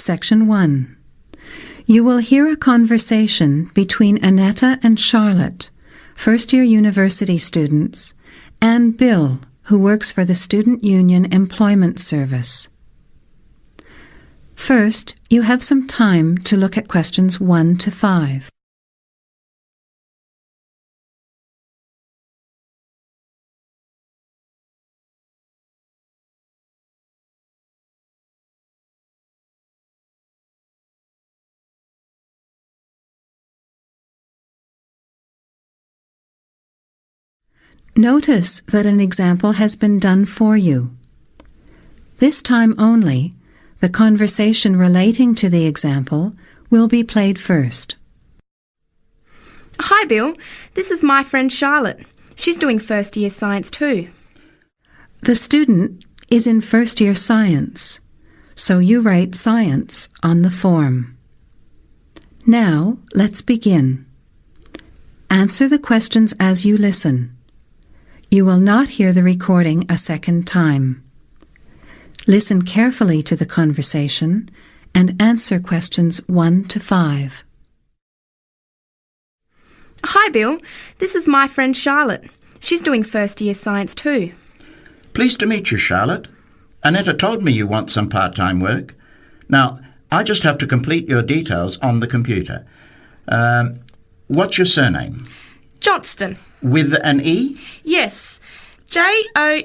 Section 1. You will hear a conversation between Annetta and Charlotte, first-year university students, and Bill, who works for the Student Union Employment Service. First, you have some time to look at questions 1 to 5. Notice that an example has been done for you. This time only, the conversation relating to the example will be played first. Hi, Bill. This is my friend Charlotte. She's doing first-year science too. The student is in first-year science, so you write science on the form. Now, let's begin. Answer the questions as you listen. You will not hear the recording a second time. Listen carefully to the conversation and answer questions 1 to 5. Hi, Bill. This is my friend Charlotte. She's doing first-year science too. Pleased to meet you, Charlotte. Annetta told me you want some part-time work. Now, I just have to complete your details on the computer. What's your surname? Johnston. With an E? Yes. Johnstone.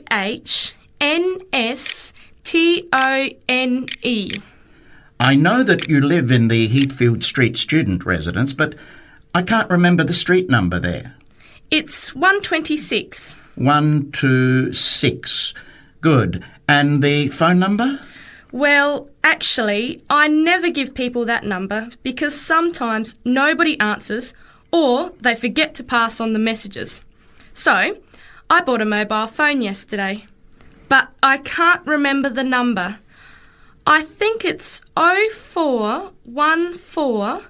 I know that you live in the Heathfield Street student residence, but I can't remember the street number there. It's 126. 126. Good. And the phone number? Well, actually, I never give people that number because sometimes nobody answers or they forget to pass on the messages. So, I bought a mobile phone yesterday, but I can't remember the number. I think it's 0414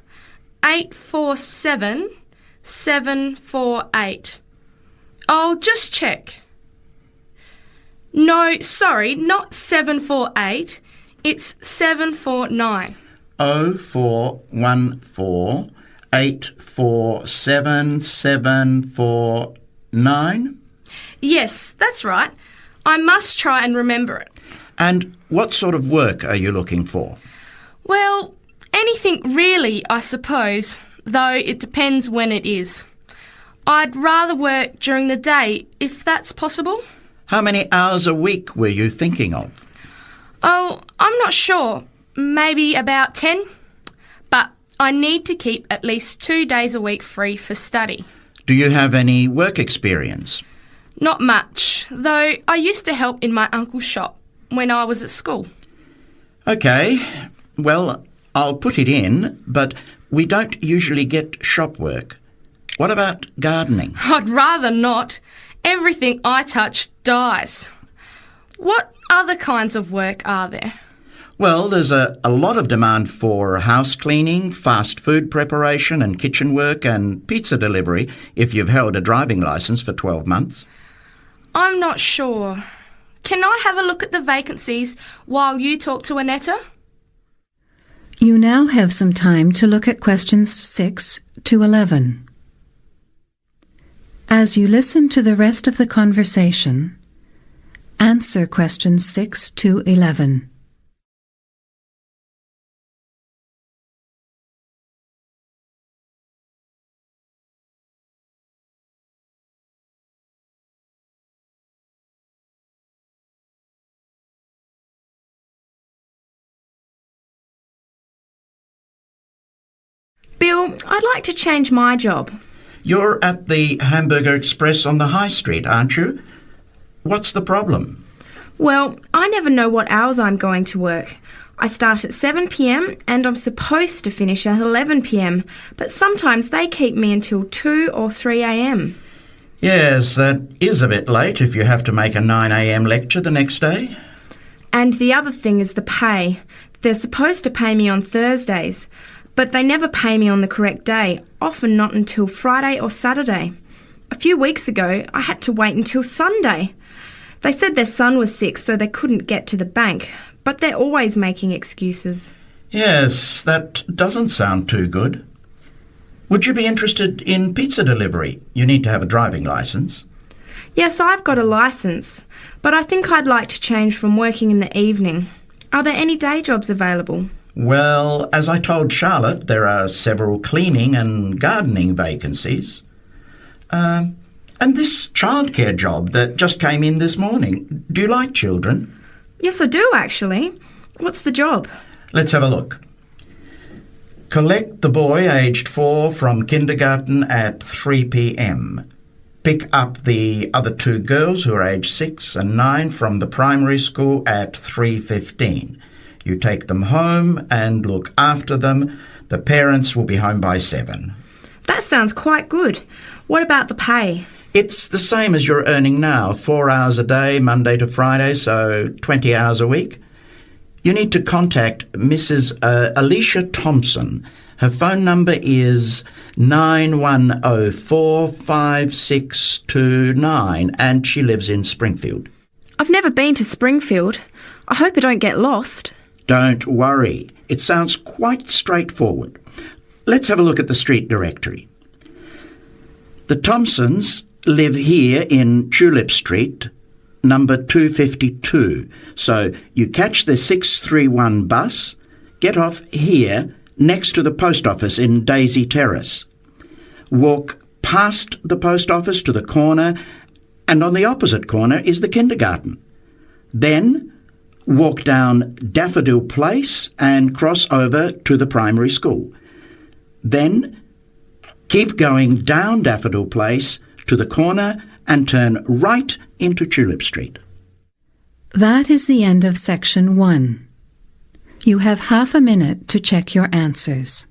847 748. I'll just check. No, sorry, not 748. It's 749. 0414 847 749? Yes, that's right. I must try and remember it. And what sort of work are you looking for? Well, anything really, I suppose, though it depends when it is. I'd rather work during the day, if that's possible. How many hours a week were you thinking of? Oh, I'm not sure. Maybe about 10. But I need to keep at least 2 days a week free for study. Do you have any work experience? Not much, though I used to help in my uncle's shop when I was at school. OK, well, I'll put it in, but we don't usually get shop work. What about gardening? I'd rather not. Everything I touch dies. What other kinds of work are there? Well, there's a lot of demand for house cleaning, fast food preparation and kitchen work and pizza delivery if you've held a driving licence for 12 months. I'm not sure. Can I have a look at the vacancies while you talk to Annetta? You now have some time to look at questions 6 to 11. As you listen to the rest of the conversation, answer questions 6 to 11. Bill, I'd like to change my job. You're at the Hamburger Express on the High Street, aren't you? What's the problem? Well, I never know what hours I'm going to work. I start at 7 p.m. and I'm supposed to finish at 11 p.m, but sometimes they keep me until 2 or 3 a.m. Yes, that is a bit late if you have to make a 9 a.m. lecture the next day. And the other thing is the pay. They're supposed to pay me on Thursdays, but they never pay me on the correct day, often not until Friday or Saturday. A few weeks ago, I had to wait until Sunday. They said their son was sick, so they couldn't get to the bank, but they're always making excuses. Yes, that doesn't sound too good. Would you be interested in pizza delivery? You need to have a driving licence. Yes, I've got a licence, but I think I'd like to change from working in the evening. Are there any day jobs available? Well, as I told Charlotte, there are several cleaning and gardening vacancies. And this childcare job that just came in this morning. Do you like children? Yes, I do actually. What's the job? Let's have a look. Collect the boy aged 4 from kindergarten at 3 p.m. Pick up the other 2 girls who are aged 6 and 9 from the primary school at 3:15. You take them home and look after them. The parents will be home by 7. That sounds quite good. What about the pay? It's the same as you're earning now, 4 hours a day, Monday to Friday, so 20 hours a week. You need to contact Mrs. Alicia Thompson. Her phone number is 91045629 and she lives in Springfield. I've never been to Springfield. I hope I don't get lost. Don't worry. It sounds quite straightforward. Let's have a look at the street directory. The Thompsons live here in Tulip Street, number 252. So you catch the 631 bus, get off here next to the post office in Daisy Terrace. Walk past the post office to the corner, and on the opposite corner is the kindergarten. Then walk down Daffodil Place and cross over to the primary school. Then keep going down Daffodil Place to the corner and turn right into Tulip Street. That is the end of section 1. You have half a minute to check your answers.